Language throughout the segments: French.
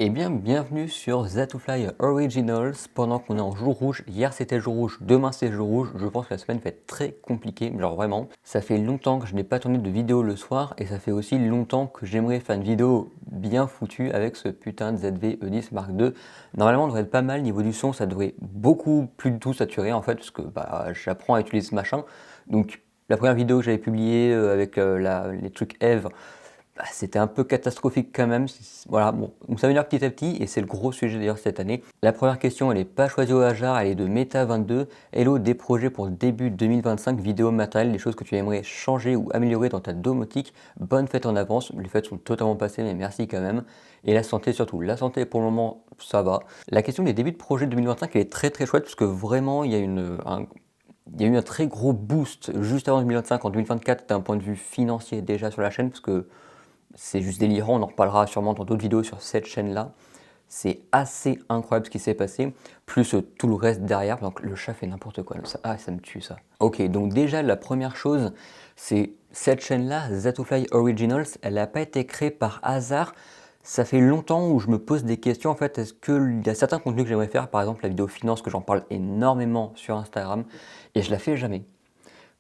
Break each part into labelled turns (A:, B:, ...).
A: Eh bien, bienvenue sur That2Fly Originals pendant qu'on est en jour rouge. Hier c'était jour rouge, demain c'est jour rouge. Je pense que la semaine va être très compliquée, genre vraiment. Ça fait longtemps que je n'ai pas tourné de vidéo le soir et ça fait aussi longtemps que j'aimerais faire une vidéo bien foutue avec ce putain de ZV-E10 Mark II. Normalement, on devrait être pas mal. Niveau du son, ça devrait beaucoup plus du tout saturer en fait, parce que j'apprends à utiliser ce machin. Donc, la première vidéo que j'avais publiée avec les trucs Eve. C'était un peu catastrophique quand même. Voilà, bon, on s'améliore petit à petit et c'est le gros sujet d'ailleurs cette année. La première question, elle n'est pas choisie au hasard, elle est de Meta22. Hello, des projets pour début 2025, vidéo, matériel, des choses que tu aimerais changer ou améliorer dans ta domotique. Bonne fête en avance, les fêtes sont totalement passées, mais merci quand même. Et la santé surtout. La santé pour le moment, ça va. La question des débuts de projet 2025, elle est très très chouette parce que vraiment, il y a eu un très gros boost juste avant 2025, en 2024, d'un point de vue financier déjà sur la chaîne, parce que c'est juste délirant, on en reparlera sûrement dans d'autres vidéos sur cette chaîne-là. C'est assez incroyable ce qui s'est passé, plus tout le reste derrière. Donc le chat fait n'importe quoi. Ça me tue ça. Ok, donc déjà la première chose, c'est cette chaîne-là, That2Fly Originals, elle n'a pas été créée par hasard. Ça fait longtemps où je me pose des questions en fait. Est-ce qu'il y a certains contenus que j'aimerais faire, par exemple la vidéo finance, que j'en parle énormément sur Instagram, et je la fais jamais.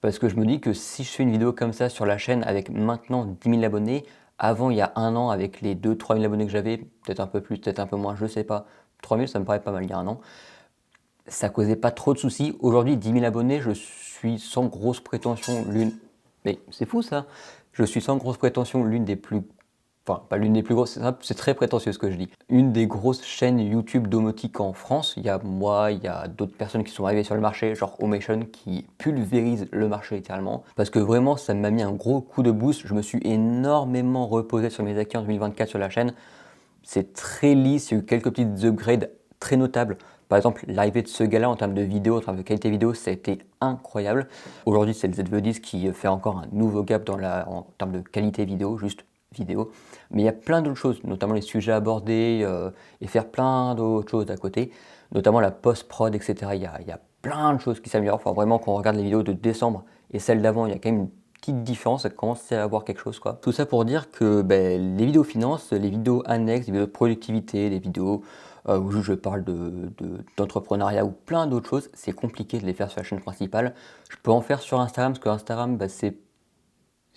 A: Parce que je me dis que si je fais une vidéo comme ça sur la chaîne avec maintenant 10 000 abonnés, avant il y a un an avec les 2-3 000 abonnés que j'avais, peut-être un peu plus, peut-être un peu moins, je sais pas. 3 000 ça me paraît pas mal il y a un an. Ça causait pas trop de soucis. Aujourd'hui 10 000 abonnés, je suis sans grosse prétention l'une... Mais c'est fou ça. Je suis sans grosse prétention l'une des plus... Enfin, pas l'une des plus grosses, c'est très prétentieux ce que je dis. Une des grosses chaînes YouTube domotique en France. Il y a moi, il y a d'autres personnes qui sont arrivées sur le marché, genre Omation, qui pulvérise le marché littéralement. Parce que vraiment, ça m'a mis un gros coup de boost. Je me suis énormément reposé sur mes acquis en 2024 sur la chaîne. C'est très lisse, il y a eu quelques petites upgrades très notables. Par exemple, l'arrivée de ce gars-là en termes de vidéo, en termes de qualité vidéo, ça a été incroyable. Aujourd'hui, c'est le ZV-10 qui fait encore un nouveau gap en termes de qualité vidéo, juste vidéo. Mais il y a plein d'autres choses, notamment les sujets abordés et faire plein d'autres choses à côté, notamment la post-prod, etc. Il y a plein de choses qui s'améliorent. Enfin, vraiment, quand on regarde les vidéos de décembre et celles d'avant, il y a quand même une petite différence, ça commence à avoir quelque chose quoi. Tout ça pour dire que les vidéos finance, les vidéos annexes, les vidéos de productivité, les vidéos où je parle d'entrepreneuriat ou plein d'autres choses, c'est compliqué de les faire sur la chaîne principale. Je peux en faire sur Instagram, parce que Instagram, c'est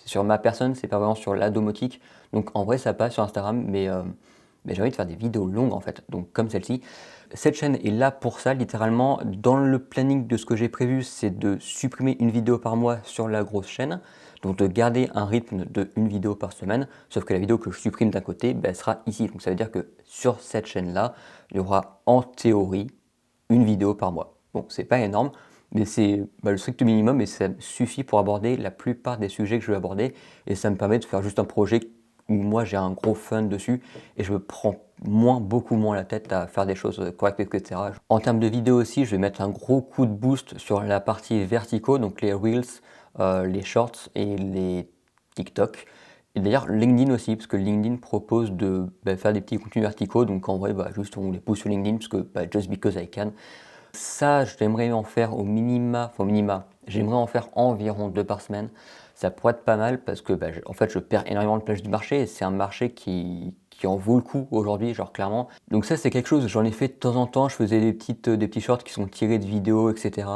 A: sur ma personne, c'est pas vraiment sur la domotique. Donc en vrai, ça passe sur Instagram, mais j'ai envie de faire des vidéos longues en fait, donc comme celle-ci. Cette chaîne est là pour ça, littéralement. Dans le planning de ce que j'ai prévu, c'est de supprimer une vidéo par mois sur la grosse chaîne, donc de garder un rythme de une vidéo par semaine, sauf que la vidéo que je supprime d'un côté, elle sera ici. Donc ça veut dire que sur cette chaîne-là, il y aura en théorie une vidéo par mois. Bon, c'est pas énorme, mais c'est le strict minimum et ça suffit pour aborder la plupart des sujets que je veux aborder et ça me permet de faire juste un projet où moi j'ai un gros fun dessus et je me prends beaucoup moins la tête à faire des choses correctes, etc. En termes de vidéo aussi, je vais mettre un gros coup de boost sur la partie verticaux, donc les Reels, les Shorts et les TikTok. Et d'ailleurs LinkedIn aussi, parce que LinkedIn propose de faire des petits contenus verticaux, donc en vrai juste on les pousse sur LinkedIn, parce que just because I can. Ça, j'aimerais en faire au minima, j'aimerais en faire environ 2 par semaine. Ça pourrait être pas mal parce que en fait, je perds énormément de place du marché et c'est un marché qui en vaut le coup aujourd'hui, genre clairement. Donc ça, c'est quelque chose, j'en ai fait de temps en temps, je faisais des petits shorts qui sont tirés de vidéos, etc.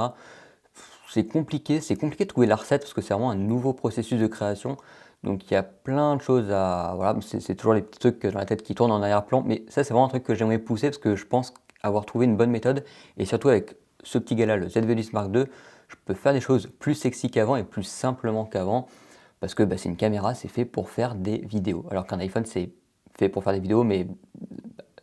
A: C'est compliqué de trouver la recette parce que c'est vraiment un nouveau processus de création. Donc il y a plein de choses à... Voilà, c'est toujours les petits trucs dans la tête qui tournent en arrière-plan. Mais ça, c'est vraiment un truc que j'aimerais pousser parce que je pense avoir trouvé une bonne méthode. Et surtout avec ce petit gars-là, le ZV-10 Mark II, je peux faire des choses plus sexy qu'avant et plus simplement qu'avant. Parce que c'est une caméra, c'est fait pour faire des vidéos. Alors qu'un iPhone, c'est fait pour faire des vidéos, mais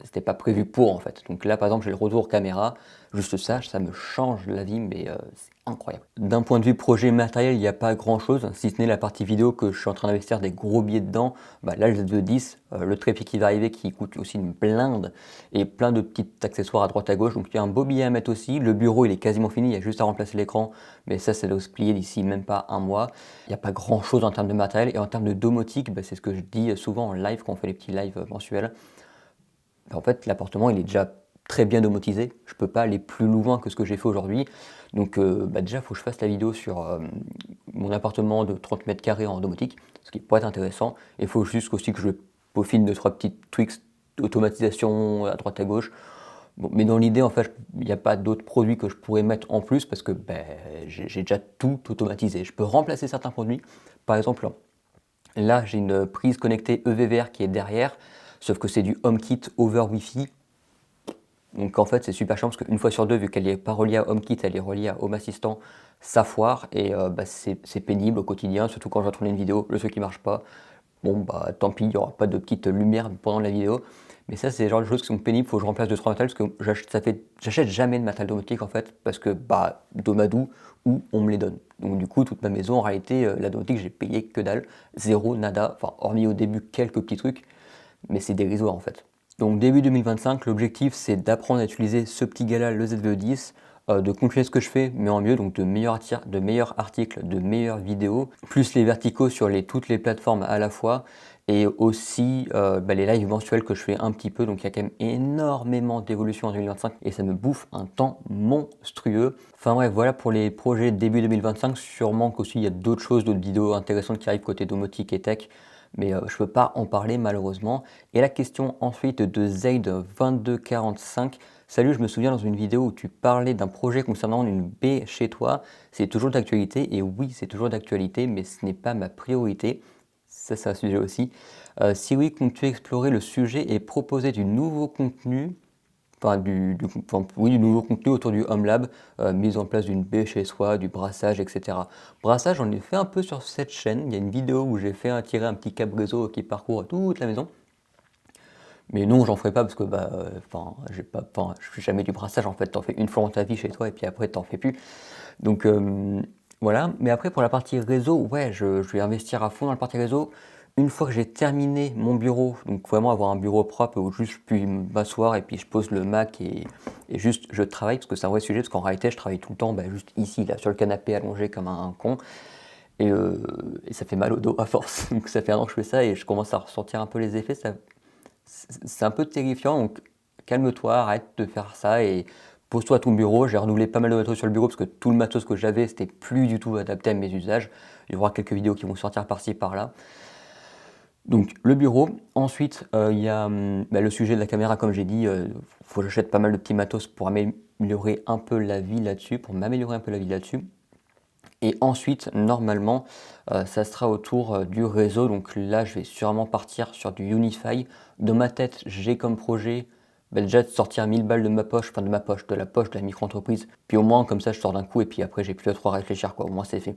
A: c'était pas prévu pour en fait. Donc là par exemple j'ai le retour caméra, juste ça me change la vie, mais c'est incroyable. D'un point de vue projet matériel, il n'y a pas grand chose, si ce n'est la partie vidéo que je suis en train d'investir des gros billets dedans. Là le Z10, le trépied qui va arriver qui coûte aussi une blinde et plein de petits accessoires à droite à gauche, donc il y a un beau billet à mettre aussi. Le bureau il est quasiment fini, il y a juste à remplacer l'écran, mais ça doit se plier d'ici même pas un mois. Il n'y a pas grand chose en termes de matériel et en termes de domotique, c'est ce que je dis souvent en live quand on fait les petits lives mensuels. En fait, l'appartement, il est déjà très bien domotisé. Je ne peux pas aller plus loin que ce que j'ai fait aujourd'hui. Donc déjà, il faut que je fasse la vidéo sur mon appartement de 30 mètres carrés en domotique, ce qui pourrait être intéressant. Il faut juste aussi que je peaufine 2-3 petites tweaks d'automatisation à droite à gauche. Bon, mais dans l'idée, en fait, il n'y a pas d'autres produits que je pourrais mettre en plus parce que j'ai déjà tout automatisé. Je peux remplacer certains produits. Par exemple, là, j'ai une prise connectée EVVR qui est derrière, sauf que c'est du HomeKit over Wi-Fi. Donc en fait, c'est super chiant parce qu'une fois sur deux, vu qu'elle n'est pas reliée à HomeKit, elle est reliée à Home Assistant, ça foire et c'est pénible au quotidien, surtout quand je dois tourner une vidéo, le truc qui marche pas. Bon, bah tant pis, il n'y aura pas de petite lumière pendant la vidéo. Mais ça, c'est le genre de choses qui sont pénibles. Il faut que je remplace 2-3 matériels parce que j'achète jamais de matériel domotique en fait, parce que domadou ou on me les donne. Donc du coup, toute ma maison, en réalité, la domotique, j'ai payé que dalle, zéro, nada. Enfin, hormis au début quelques petits trucs, mais c'est dérisoire en fait. Donc début 2025, l'objectif c'est d'apprendre à utiliser ce petit gars-là, le ZVE10, de continuer ce que je fais, mais en mieux, donc de meilleurs articles, de meilleures vidéos, plus les verticaux sur toutes les plateformes à la fois, et aussi les lives mensuels que je fais un petit peu, donc il y a quand même énormément d'évolution en 2025, et ça me bouffe un temps monstrueux. Enfin bref, voilà pour les projets début 2025, sûrement qu'aussi il y a d'autres choses, d'autres vidéos intéressantes qui arrivent côté domotique et tech, mais je ne peux pas en parler malheureusement. Et la question ensuite de Zaid2245, salut, je me souviens dans une vidéo où tu parlais d'un projet concernant une baie chez toi, c'est toujours d'actualité, et oui c'est toujours d'actualité, mais ce n'est pas ma priorité, ça c'est un sujet aussi. Si oui, comptes-tu explorer le sujet et proposer du nouveau contenu, du nouveau contenu autour du Home Lab, mise en place d'une baie chez soi, du brassage, etc. Brassage, j'en ai fait un peu sur cette chaîne. Il y a une vidéo où j'ai fait tirer un petit câble réseau qui parcourt toute la maison. Mais non, j'en ferai pas parce que je fais jamais du brassage en fait. T'en fais une fois dans ta vie chez toi et puis après t'en fais plus. Donc voilà. Mais après pour la partie réseau, ouais, je vais investir à fond dans la partie réseau. Une fois que j'ai terminé mon bureau, donc vraiment avoir un bureau propre où juste je puis m'asseoir et puis je pose le Mac et juste je travaille, parce que c'est un vrai sujet, parce qu'en réalité je travaille tout le temps juste ici, là, sur le canapé allongé comme un con, et ça fait mal au dos à force. Donc ça fait un an que je fais ça et je commence à ressentir un peu les effets, c'est un peu terrifiant, donc calme-toi, arrête de faire ça et pose-toi à ton bureau. J'ai renouvelé pas mal de matos sur le bureau parce que tout le matos que j'avais, c'était plus du tout adapté à mes usages. Il y aura quelques vidéos qui vont sortir par-ci par-là. Donc le bureau, ensuite il y a le sujet de la caméra comme j'ai dit, faut que j'achète pas mal de petits matos pour améliorer un peu la vie là-dessus, Et ensuite normalement ça sera autour du réseau, donc là je vais sûrement partir sur du Unify. Dans ma tête j'ai comme projet déjà de sortir 1000 balles de ma poche, de la poche de la micro-entreprise, puis au moins comme ça je sors d'un coup et puis après j'ai plus à trop réfléchir quoi, au moins c'est fait.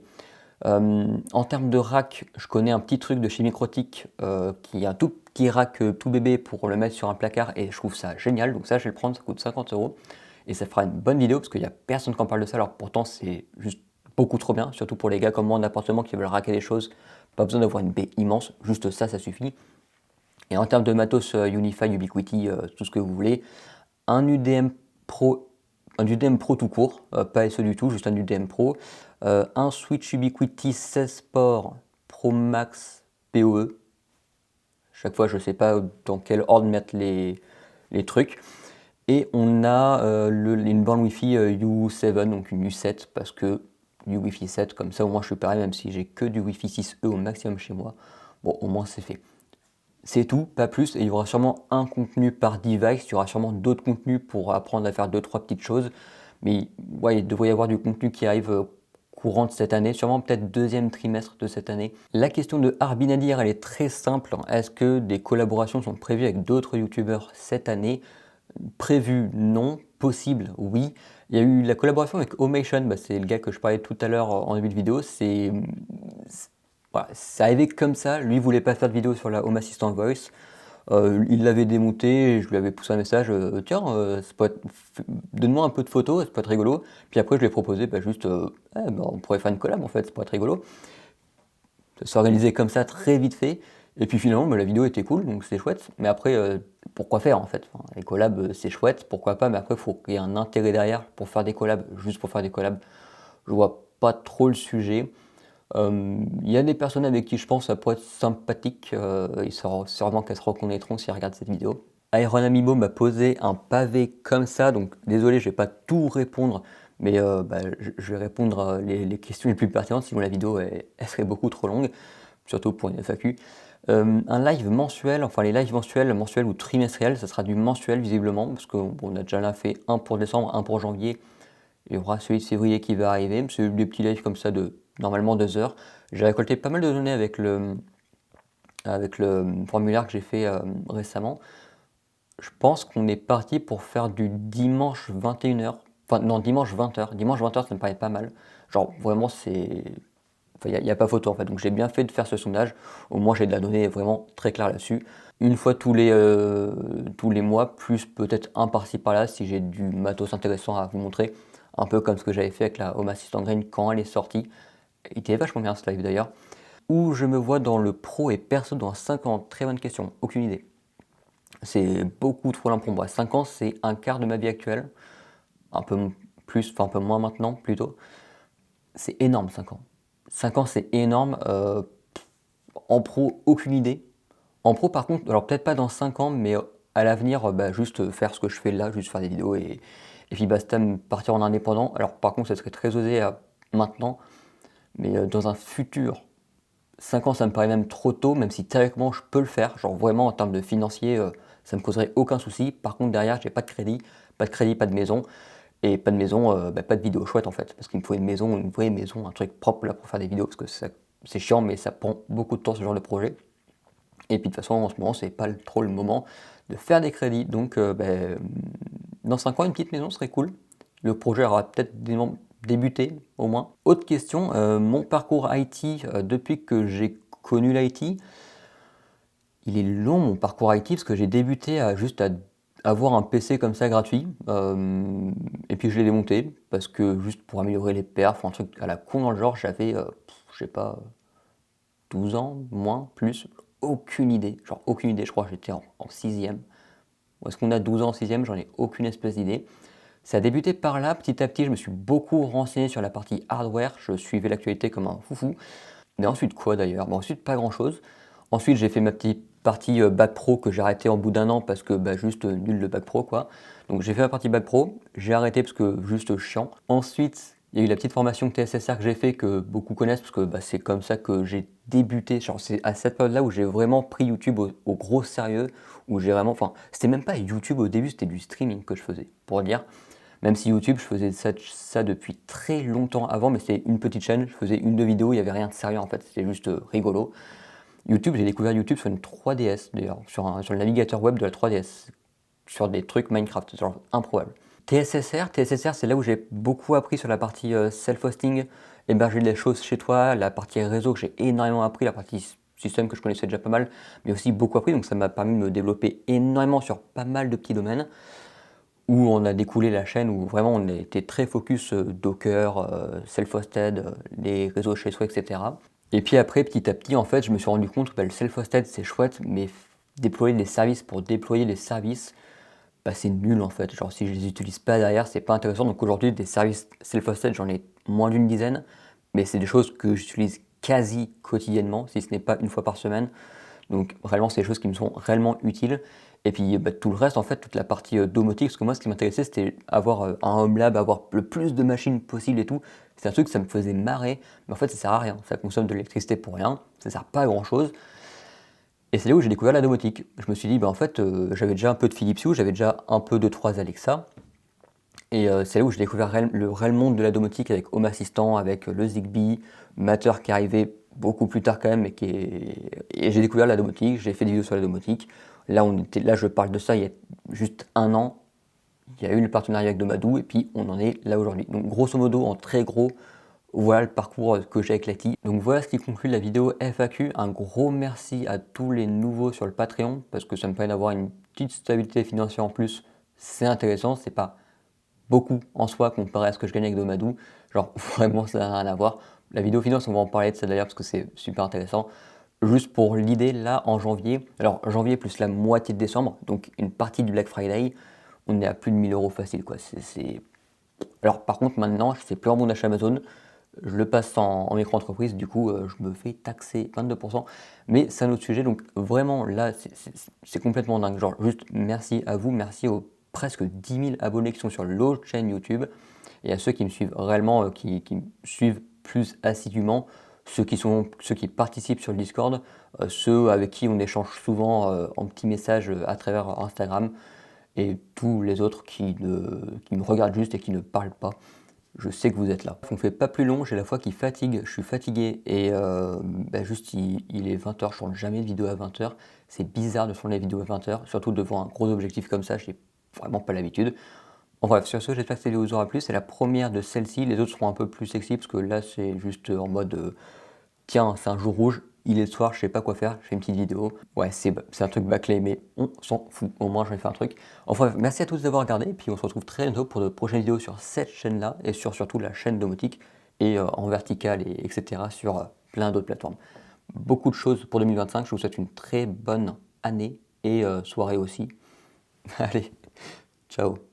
A: En termes de rack, je connais un petit truc de chez Microtik qui est un tout petit rack tout bébé pour le mettre sur un placard et je trouve ça génial, donc ça je vais le prendre, ça coûte 50 € et ça fera une bonne vidéo parce qu'il n'y a personne qui en parle de ça, alors pourtant c'est juste beaucoup trop bien, surtout pour les gars comme moi en appartement qui veulent racker des choses, pas besoin d'avoir une baie immense, juste ça suffit. Et en termes de matos Unify, Ubiquiti, tout ce que vous voulez, un UDM Pro tout court, pas SE du tout, juste un UDM Pro, un Switch Ubiquiti 16 Sport Pro Max PoE. Chaque fois, je ne sais pas dans quel ordre mettre les trucs. Et on a une borne Wi-Fi U7, donc une U7, parce que du Wi-Fi 7, comme ça au moins je suis pareil, même si j'ai que du Wi-Fi 6E au maximum chez moi. Bon, au moins c'est fait. C'est tout, pas plus, et il y aura sûrement un contenu par device, il y aura sûrement d'autres contenus pour apprendre à faire 2-3 petites choses, mais ouais, il devrait y avoir du contenu qui arrive courant de cette année, sûrement peut-être deuxième trimestre de cette année. La question de Arbinadir, elle est très simple, est-ce que des collaborations sont prévues avec d'autres youtubeurs cette année? Prévu, non. Possible, oui. Il y a eu la collaboration avec Omation, c'est le gars que je parlais tout à l'heure en début de vidéo, voilà, c'est arrivé comme ça, lui voulait pas faire de vidéo sur la Home Assistant Voice, il l'avait démonté, et je lui avais poussé un message, tiens, donne-moi un peu de photos, ça peut être rigolo, puis après je lui ai proposé on pourrait faire une collab en fait, ça pourrait être rigolo. Ça s'est organisé comme ça très vite fait, et puis finalement la vidéo était cool, donc c'est chouette, mais après pourquoi faire en fait, les collabs c'est chouette, pourquoi pas, mais après il faut qu'il y ait un intérêt derrière pour faire des collabs, juste pour faire des collabs, je vois pas trop le sujet. Il y a des personnes avec qui je pense ça pourrait être sympathique, et sûrement qu'elles se reconnaîtront si elles regardent cette vidéo. Iron Amiibo m'a posé un pavé comme ça, donc désolé je vais pas tout répondre, mais je vais répondre les questions les plus pertinentes, sinon la vidéo elle serait beaucoup trop longue, surtout pour une FAQ. Un live mensuel, enfin les lives mensuels ou trimestriels, ça sera du mensuel visiblement, parce qu'on a déjà là fait un pour décembre, un pour janvier. Il y aura celui de février qui va arriver. C'est des petits lives comme ça de normalement 2 heures. J'ai récolté pas mal de données avec le formulaire que j'ai fait récemment. Je pense qu'on est parti pour faire du dimanche 21h. Enfin, non, dimanche 20h. Dimanche 20h, ça me paraît pas mal. Genre, vraiment, c'est. Enfin, il n'y a pas photo en fait. Donc, j'ai bien fait de faire ce sondage. Au moins, j'ai de la donnée vraiment très claire là-dessus. Une fois tous les mois, plus peut-être un par-ci par-là si j'ai du matos intéressant à vous montrer. Un peu comme ce que j'avais fait avec la Home Assistant Green quand elle est sortie. Il était vachement bien ce live d'ailleurs. Où je me vois dans le pro et perso dans 5 ans? Très bonne question. Aucune idée. C'est beaucoup trop lent pour moi. 5 ans, c'est un quart de ma vie actuelle. Un peu plus, enfin un peu moins maintenant plutôt. C'est énorme 5 ans. 5 ans, c'est énorme. En pro, aucune idée. En pro, par contre, alors peut-être pas dans 5 ans, mais à l'avenir, bah, juste faire ce que je fais là, juste faire des vidéos et puis basta, partir en indépendant. Alors par contre, ça serait très osé maintenant, mais dans un futur, 5 ans, ça me paraît même trop tôt, même si théoriquement je peux le faire. Genre vraiment en termes de financier, ça me causerait aucun souci. Par contre, derrière, j'ai pas de crédit, pas de maison. Et pas de maison, bah, pas de vidéo chouette en fait. Parce qu'il me faut une vraie maison, un truc propre là pour faire des vidéos. Parce que c'est chiant, mais ça prend beaucoup de temps ce genre de projet. Et puis de toute façon, en ce moment, c'est pas trop le moment de faire des crédits. Donc, dans 5 ans, une petite maison serait cool. Le projet aura peut-être débuté au moins. Autre question, mon parcours IT depuis que j'ai connu l'IT, il est long mon parcours IT parce que j'ai débuté juste à avoir un PC comme ça gratuit et puis je l'ai démonté parce que juste pour améliorer les perfs, un truc à la con dans le genre, j'avais, je sais pas, 12 ans, moins, plus, aucune idée, genre aucune idée, je crois que j'étais en 6ème. Est-ce qu'on a 12 ans en 6ème? J'en ai aucune espèce d'idée. Ça a débuté par là, petit à petit, je me suis beaucoup renseigné sur la partie hardware, je suivais l'actualité comme un foufou. Mais ensuite quoi d'ailleurs? Bah, ensuite pas grand chose. Ensuite j'ai fait ma petite partie bac pro que j'ai arrêté en bout d'un an parce que bah, juste nul le bac pro quoi. Donc j'ai fait ma partie bac pro, j'ai arrêté parce que juste chiant. Ensuite il y a eu la petite formation TSSR que j'ai fait que beaucoup connaissent parce que bah, c'est comme ça que j'ai débuté. Genre c'est à cette période là où j'ai vraiment pris YouTube au gros sérieux, où j'ai vraiment, enfin c'était même pas YouTube au début, c'était du streaming que je faisais pour dire. Même si YouTube, je faisais ça depuis très longtemps avant, mais c'était une petite chaîne, je faisais une, deux vidéos, il n'y avait rien de sérieux en fait, c'était juste rigolo. YouTube, j'ai découvert YouTube sur une 3DS d'ailleurs, sur le navigateur web de la 3DS, sur des trucs Minecraft, genre improbable. TSSR, c'est là où j'ai beaucoup appris sur la partie self-hosting, héberger les choses chez toi, la partie réseau que j'ai énormément appris, la partie système que je connaissais déjà pas mal, mais aussi beaucoup appris, donc ça m'a permis de me développer énormément sur pas mal de petits domaines où on a découlé la chaîne, où vraiment on était très focus Docker, self-hosted, les réseaux chez soi, etc. Et puis après, petit à petit, en fait, je me suis rendu compte que bah, le self-hosted c'est chouette, mais déployer des services pour déployer les services, bah, c'est nul en fait. Genre si je les utilise pas derrière, c'est pas intéressant. Donc aujourd'hui, des services self-hosted, j'en ai moins d'une dizaine, mais c'est des choses que j'utilise quasi quotidiennement, si ce n'est pas une fois par semaine. Donc réellement, c'est des choses qui me sont réellement utiles. Et puis bah, tout le reste, en fait, toute la partie domotique, parce que moi, ce qui m'intéressait, c'était avoir un home lab, avoir le plus de machines possible et tout. C'est un truc que ça me faisait marrer, mais en fait, ça sert à rien. Ça consomme de l'électricité pour rien, ça sert pas à grand chose. Et c'est là où j'ai découvert la domotique. Je me suis dit, bah, en fait, j'avais déjà un peu de Philips Hue, j'avais déjà un peu de 3 Alexa. Et c'est là où j'ai découvert le réel monde de la domotique avec Home Assistant, avec le Zigbee, Matter qui est arrivé beaucoup plus tard quand même, et j'ai découvert la domotique, j'ai fait des vidéos sur la domotique. Là, je parle de ça il y a juste un an. Il y a eu le partenariat avec Domadou, et puis on en est là aujourd'hui. Donc grosso modo, en très gros, voilà le parcours que j'ai avec l'IT. Donc voilà ce qui conclut la vidéo FAQ. Un gros merci à tous les nouveaux sur le Patreon, parce que ça me permet d'avoir une petite stabilité financière en plus. C'est intéressant, c'est pas beaucoup en soi comparé à ce que je gagne avec Domadou. Genre vraiment ça n'a rien à voir. La vidéo finance, on va en parler de ça d'ailleurs parce que c'est super intéressant. Juste pour l'idée, là en janvier, alors janvier plus la moitié de décembre, donc une partie du Black Friday, on est à plus de 1000 euros facile quoi. Alors par contre maintenant, c'est plus en bon achat Amazon, je le passe en micro-entreprise, du coup je me fais taxer 22%, mais c'est un autre sujet, donc vraiment là c'est complètement dingue. Genre juste merci à vous, merci aux presque 10 000 abonnés qui sont sur l'autre chaîne YouTube, et à ceux qui me suivent réellement, qui me suivent plus assidûment ceux qui participent sur le Discord, ceux avec qui on échange souvent en petits messages à travers Instagram, et tous les autres qui me regardent juste et qui ne parlent pas. Je sais que vous êtes là. On fait pas plus long, j'ai la voix qui fatigue, je suis fatigué et juste il est 20h, je tourne jamais de vidéo à 20h. C'est bizarre de tourner les vidéos à 20h, surtout devant un gros objectif comme ça, j'ai vraiment pas l'habitude. En bref, sur ce, j'espère que cette vidéo vous aura plu, c'est la première de celle-ci, les autres seront un peu plus sexy parce que là c'est juste en mode tiens, c'est un jour rouge, il est le soir, je sais pas quoi faire, je fais une petite vidéo. Ouais, c'est un truc bâclé, mais on s'en fout, au moins je vais faire un truc. Enfin, merci à tous d'avoir regardé, et puis on se retrouve très bientôt pour de prochaines vidéos sur cette chaîne-là, et sur surtout la chaîne Domotique, et en vertical, etc. sur plein d'autres plateformes. Beaucoup de choses pour 2025, je vous souhaite une très bonne année, et soirée aussi. Allez, ciao.